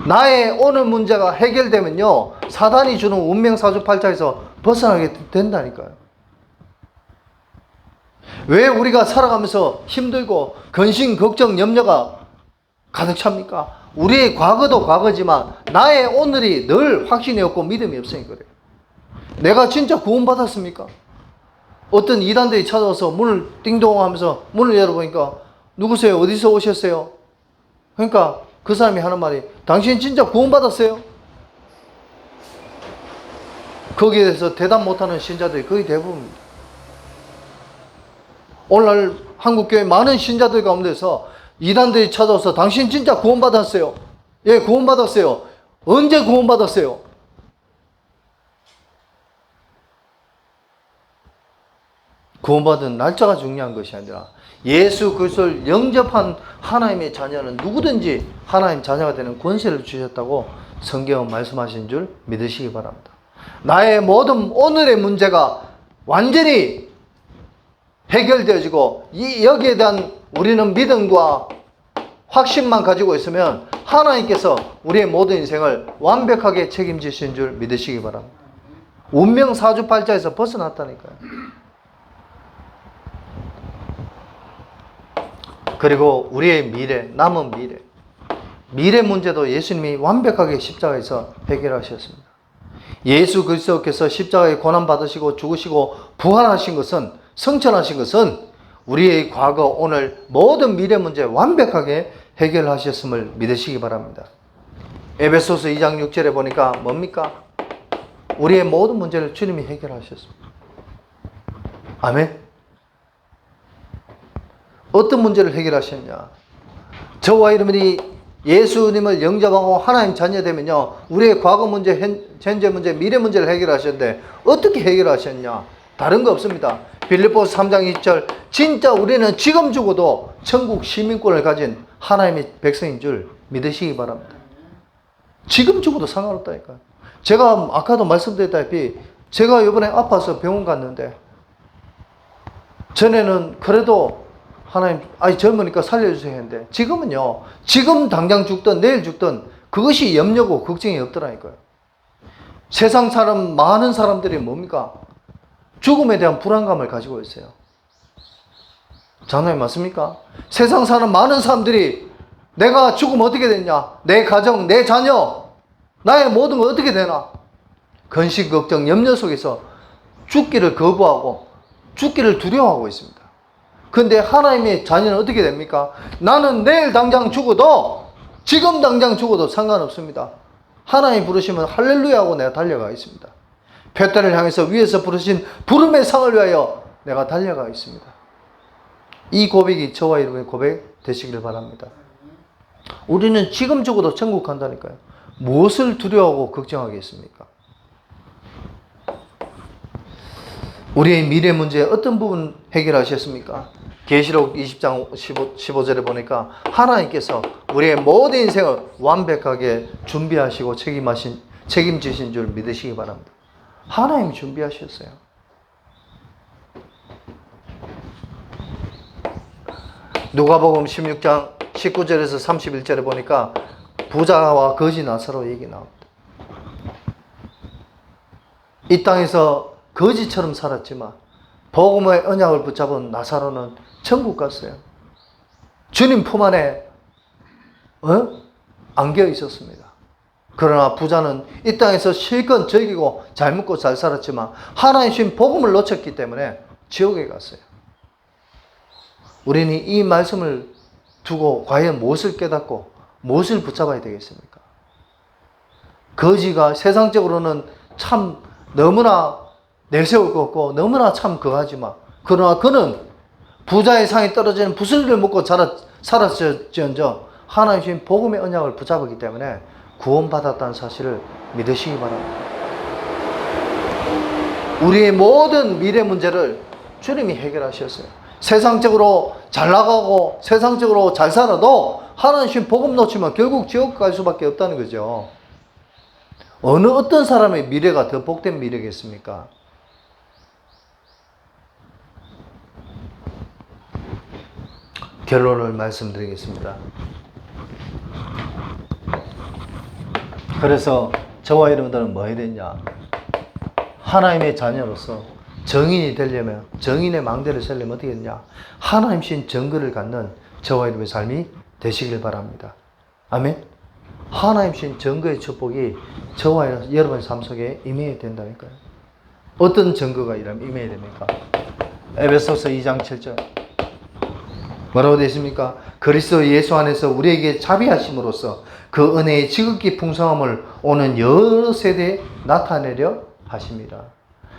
나의 오늘 문제가 해결되면요, 사단이 주는 운명, 사주, 팔자에서 벗어나게 된다니까요. 왜 우리가 살아가면서 힘들고 근심, 걱정, 염려가 가득 찹니까? 우리의 과거도 과거지만 나의 오늘이 늘 확신이 없고 믿음이 없으니까 그래요. 내가 진짜 구원받았습니까? 어떤 이단들이 찾아와서 문을 띵동 하면서 문을 열어보니까 누구세요? 어디서 오셨어요? 그러니까 그 사람이 하는 말이, 당신 진짜 구원받았어요? 거기에 대해서 대답 못하는 신자들이 거의 대부분입니다. 오늘날 한국교회 많은 신자들 가운데서 이단들이 찾아와서 당신 진짜 구원받았어요? 예, 구원받았어요. 언제 구원받았어요? 구원받은 날짜가 중요한 것이 아니라 예수 그리스도를 영접한 하나님의 자녀는 누구든지 하나님 자녀가 되는 권세를 주셨다고 성경은 말씀하신 줄 믿으시기 바랍니다. 나의 모든 오늘의 문제가 완전히 해결되어지고 여기에 대한 우리는 믿음과 확신만 가지고 있으면 하나님께서 우리의 모든 인생을 완벽하게 책임지신 줄 믿으시기 바랍니다. 운명 사주팔자에서 벗어났다니까요. 그리고 우리의 미래, 남은 미래 문제도 예수님이 완벽하게 십자가에서 해결하셨습니다. 예수 그리스도께서 십자가에 고난받으시고 죽으시고 부활하신 것은, 성천하신 것은 우리의 과거, 오늘 모든 미래 문제 완벽하게 해결하셨음을 믿으시기 바랍니다. 에베소서 2장 6절에 보니까 뭡니까? 우리의 모든 문제를 주님이 해결하셨습니다. 아멘. 어떤 문제를 해결하셨냐? 저와 여러분이 예수님을 영접하고 하나님 자녀 되면요, 우리의 과거 문제, 현재 문제, 미래 문제를 해결하셨는데 어떻게 해결하셨냐? 다른 거 없습니다. 빌립보서 3장 2절 진짜 우리는 지금 죽어도 천국 시민권을 가진 하나님의 백성인 줄 믿으시기 바랍니다. 지금 죽어도 상관없다니까요. 제가 아까도 말씀드렸다시피 제가 이번에 아파서 병원 갔는데 전에는 그래도 하나님 젊으니까 살려주세요 했는데 지금은요, 지금 당장 죽든 내일 죽든 그것이 염려고 걱정이 없더라니까요. 세상 사람, 많은 사람들이 뭡니까? 죽음에 대한 불안감을 가지고 있어요. 장난이 맞습니까? 세상 사람 많은 사람들이 내가 죽으면 어떻게 되냐? 내 가정, 내 자녀, 나의 모든 건 어떻게 되나? 근심, 걱정, 염려 속에서 죽기를 거부하고 죽기를 두려워하고 있습니다. 그런데 하나님의 자녀는 어떻게 됩니까? 나는 내일 당장 죽어도, 지금 당장 죽어도 상관없습니다. 하나님 부르시면 할렐루야 하고 내가 달려가 있습니다. 표대를 향해서 위에서 부르신 부름의 상을 위하여 내가 달려가 있습니다. 이 고백이 저와 여러분의 고백 되시기를 바랍니다. 우리는 지금 죽어도 천국 간다니까요. 무엇을 두려워하고 걱정하겠습니까? 우리의 미래 문제 어떤 부분 해결하셨습니까? 계시록 20장 15절에 보니까 하나님께서 우리의 모든 인생을 완벽하게 준비하시고 책임지신 줄 믿으시기 바랍니다. 하나님이 준비하셨어요. 누가복음 16장 19절에서 31절에 보니까 부자와 거지 나사로 얘기 나옵니다. 이 땅에서 거지처럼 살았지만 복음의 언약을 붙잡은 나사로는 천국 갔어요. 주님 품 안에 안겨 있었습니다. 그러나 부자는 이 땅에서 실컷 즐기고 잘 먹고 잘 살았지만 하나님 주신 복음을 놓쳤기 때문에 지옥에 갔어요. 우리는 이 말씀을 두고 과연 무엇을 깨닫고 무엇을 붙잡아야 되겠습니까? 거지가 세상적으로는 참 너무나 내세울 것 같고 너무나 참 그하지만 그러나 그는 부자의 상이 떨어지는 부스러기를 먹고 살았을지언정 하나님 주신 복음의 언약을 붙잡았기 때문에 구원받았다는 사실을 믿으시기 바랍니다. 우리의 모든 미래 문제를 주님이 해결하셨어요. 세상적으로 잘 나가고 세상적으로 잘 살아도 하나님 주신 복음 놓치면 결국 지옥 갈 수밖에 없다는 거죠. 어떤 사람의 미래가 더 복된 미래겠습니까? 결론을 말씀드리겠습니다. 그래서 저와 여러분들은 뭐 해야 되냐? 하나님의 자녀로서 정인이 되려면, 정인의 망대를 세려면 어떻게 되냐? 하나님 신 정글을 갖는 저와 여러분의 삶이 되시길 바랍니다. 아멘? 하나님 신 정거의 축복이 저와 여러분의 삶 속에 임해야 된다니까요. 어떤 정거가 임해야 됩니까? 에베소서 2장 7절. 뭐라고 되어 있습니까? 그리스도 예수 안에서 우리에게 자비하심으로써 그 은혜의 지극히 풍성함을 오는 여러 세대에 나타내려 하십니다.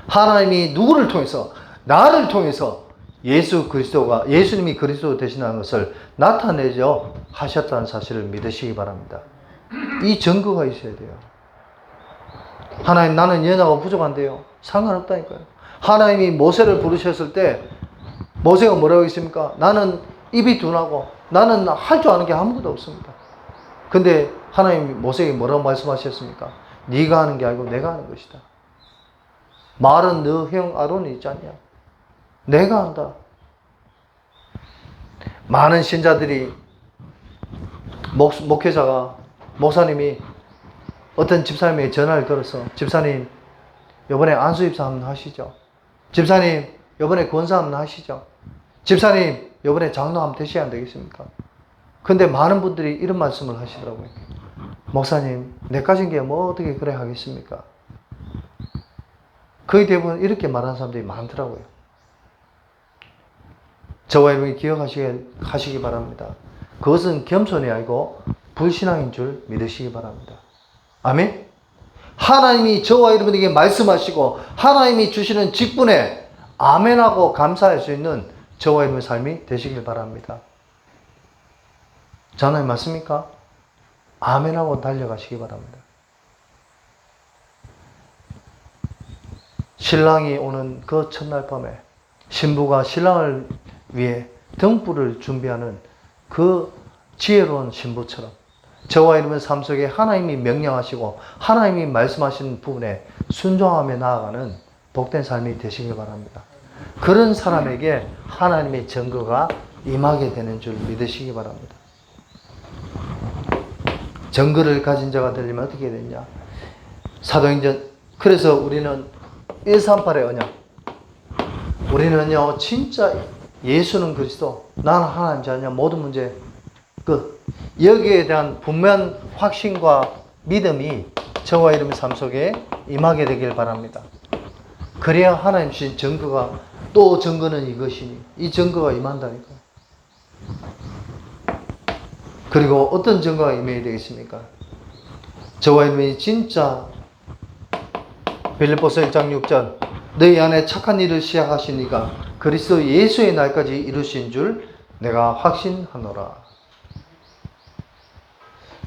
하나님이 누구를 통해서, 나를 통해서 예수님이 그리스도 되시는 것을 나타내려 하셨다는 사실을 믿으시기 바랍니다. 이 증거가 있어야 돼요. 하나님, 나는 연약하고 부족한데요. 상관없다니까요. 하나님이 모세를 부르셨을 때 모세가 뭐라고 했습니까? 나는 입이 둔하고 나는 할 줄 아는 게 아무것도 없습니다. 근데 하나님이 모세에게 뭐라고 말씀하셨습니까? 네가 하는 게 아니고 내가 하는 것이다. 말은 너 형 아론이 있지 않냐? 내가 한다. 많은 신자들이 목사님이 어떤 집사님에게 전화를 걸어서 집사님 이번에 안수입사 한번 하시죠. 집사님 이번에 권사 한번 하시죠. 집사님 이번에 장로 한번 되셔야 안 되겠습니까? 근데 많은 분들이 이런 말씀을 하시더라고요. 목사님 내 가진 게 뭐 어떻게 그래 하겠습니까? 거의 대부분 이렇게 말하는 사람들이 많더라고요. 저와 여러분이 기억하시기 바랍니다. 그것은 겸손이 아니고 불신앙인 줄 믿으시기 바랍니다. 아멘? 하나님이 저와 여러분에게 말씀하시고 하나님이 주시는 직분에 아멘하고 감사할 수 있는 저와 여러분의 삶이 되시길 바랍니다. 장난이 맞습니까? 아멘하고 달려가시기 바랍니다. 신랑이 오는 그 첫날 밤에 신부가 신랑을 위해 등불을 준비하는 그 지혜로운 신부처럼 저와 여러분 삶 속에 하나님이 명령하시고 하나님이 말씀하시는 부분에 순종하며 나아가는 복된 삶이 되시길 바랍니다. 그런 사람에게 하나님의 증거가 임하게 되는 줄 믿으시기 바랍니다. 증거를 가진 자가 되려면 어떻게 되냐? 사도행전, 그래서 우리는 138의 언약, 우리는요 진짜 예수는 그리스도, 나는 하나님 자녀, 모든 문제 끝. 여기에 대한 분명한 확신과 믿음이 저와 여러분의 삶 속에 임하게 되길 바랍니다. 그래야 하나님 주신 증거가, 또 증거는 이것이니, 이 증거가 임한다니까. 그리고 어떤 증거가 임해야 되겠습니까? 저와 여러분이 진짜 빌립보서 1장 6절, 너희 안에 착한 일을 시작하시니까 그리스도 예수의 날까지 이루신 줄 내가 확신하노라.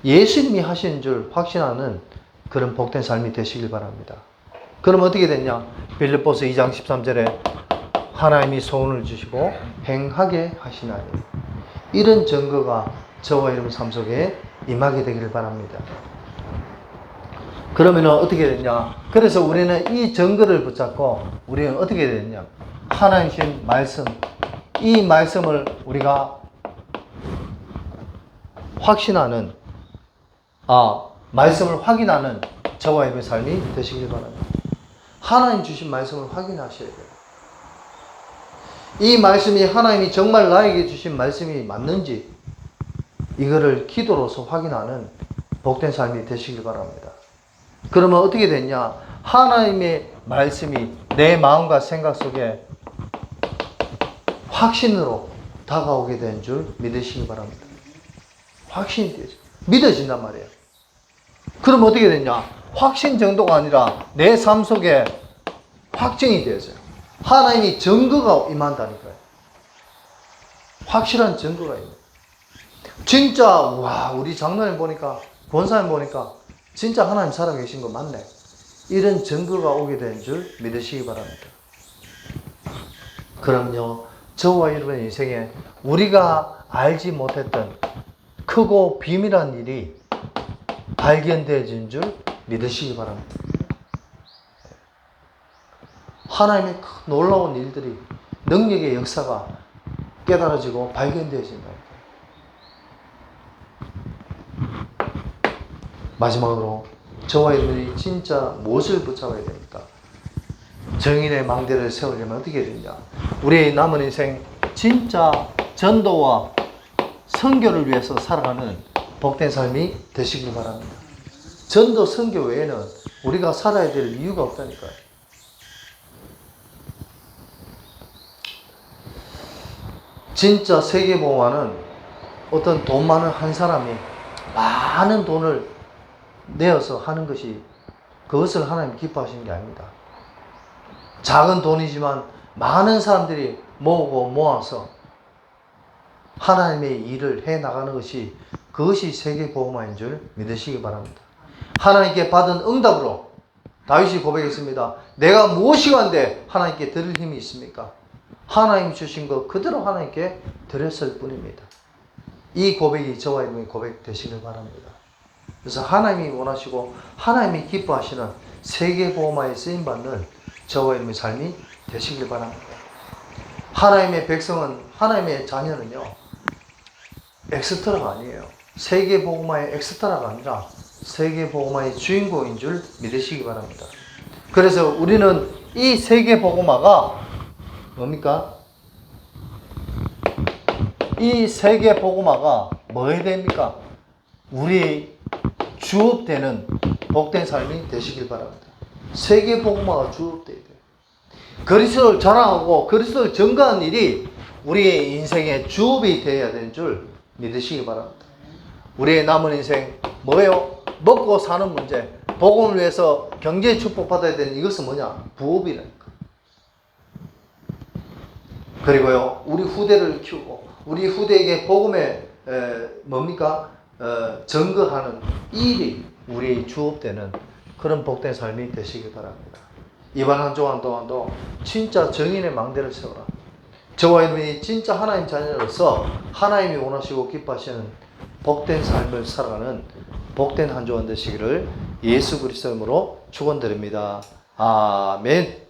예수님이 하신 줄 확신하는 그런 복된 삶이 되시길 바랍니다. 그럼 어떻게 됐냐? 빌립보서 2장 13절에 하나님이 소원을 주시고 행하게 하시나니, 이런 증거가 저와 여러분 삶 속에 임하게 되기를 바랍니다. 그러면 어떻게 됐냐? 그래서 우리는 이 증거를 붙잡고 우리는 어떻게 됐냐? 하나님 주신 말씀, 이 말씀을 우리가 확신하는, 말씀을 확인하는 저와 여러분의 삶이 되시길 바랍니다. 하나님 주신 말씀을 확인하셔야 돼요. 이 말씀이 하나님이 정말 나에게 주신 말씀이 맞는지 이거를 기도로서 확인하는 복된 삶이 되시길 바랍니다. 그러면 어떻게 됐냐? 하나님의 말씀이 내 마음과 생각 속에 확신으로 다가오게 된 줄 믿으시기 바랍니다. 확신이 되죠. 믿어진단 말이에요. 그럼 어떻게 됐냐? 확신 정도가 아니라 내 삶 속에 확증이 되어져요. 하나님이 증거가 임한다니까요. 확실한 증거가 있는. 진짜 와, 우리 장로님 보니까, 권사님 보니까 진짜 하나님 살아계신 거 맞네. 이런 증거가 오게 된 줄 믿으시기 바랍니다. 그럼요, 저와 여러분의 인생에 우리가 알지 못했던 크고 비밀한 일이 발견되어진 줄 믿으시기 바랍니다. 하나님의 놀라운 일들이, 능력의 역사가 깨달아지고 발견되어진다. 마지막으로 저와 여러분이 진짜 무엇을 붙잡아야 됩니까? 정인의 망대를 세우려면 어떻게 되냐? 우리의 남은 인생 진짜 전도와 선교를 위해서 살아가는 복된 삶이 되시길 바랍니다. 전도 선교 외에는 우리가 살아야 될 이유가 없다니까요. 진짜 세계보험화는 어떤 돈 많은 한 사람이 많은 돈을 내어서 하는 것이, 그것을 하나님 기뻐하시는 게 아닙니다. 작은 돈이지만 많은 사람들이 모으고 모아서 하나님의 일을 해 나가는 것이, 그것이 세계보험화인 줄 믿으시기 바랍니다. 하나님께 받은 응답으로 다윗이 고백했습니다. 내가 무엇이 한데 하나님께 드릴 힘이 있습니까? 하나님 주신 것 그대로 하나님께 드렸을 뿐입니다. 이 고백이 저와 여러분의 고백 되시길 바랍니다. 그래서 하나님이 원하시고 하나님이 기뻐하시는 세계보험화에 쓰임받는 저와 여러분의 삶이 되시길 바랍니다. 하나님의 백성은, 하나님의 자녀는요, 엑스트라가 아니에요. 세계보험화의 엑스트라가 아니라 세계보험화의 주인공인 줄 믿으시기 바랍니다. 그래서 우리는 이 세계보험화가 뭡니까? 이 세계보험화가 뭐 해야 됩니까? 우리 주업되는 복된 삶이 되시길 바랍니다. 세계보험화가 주업돼야 돼요. 그리스도를 자랑하고 그리스도를 증거하는 일이 우리의 인생의 주업이 되어야 되는 줄 믿으시기 바랍니다. 우리의 남은 인생 뭐예요? 먹고 사는 문제, 복음을 위해서 경제 축복 받아야 되는 이것은 뭐냐? 부업이라니까. 그리고요, 우리 후대를 키우고 우리 후대에게 복음에 증거하는 일이 우리 주업되는 그런 복된 삶이 되시길 바랍니다. 이번 한 주간 동안도 진짜 정인의 망대를 세워라. 저와 여러분이 진짜 하나님 자녀로서 하나님이 원하시고 기뻐하시는 복된 삶을 살아가는 복된 한 주간 되시기를 예수 그리스도 이름으로 축원드립니다. 아멘.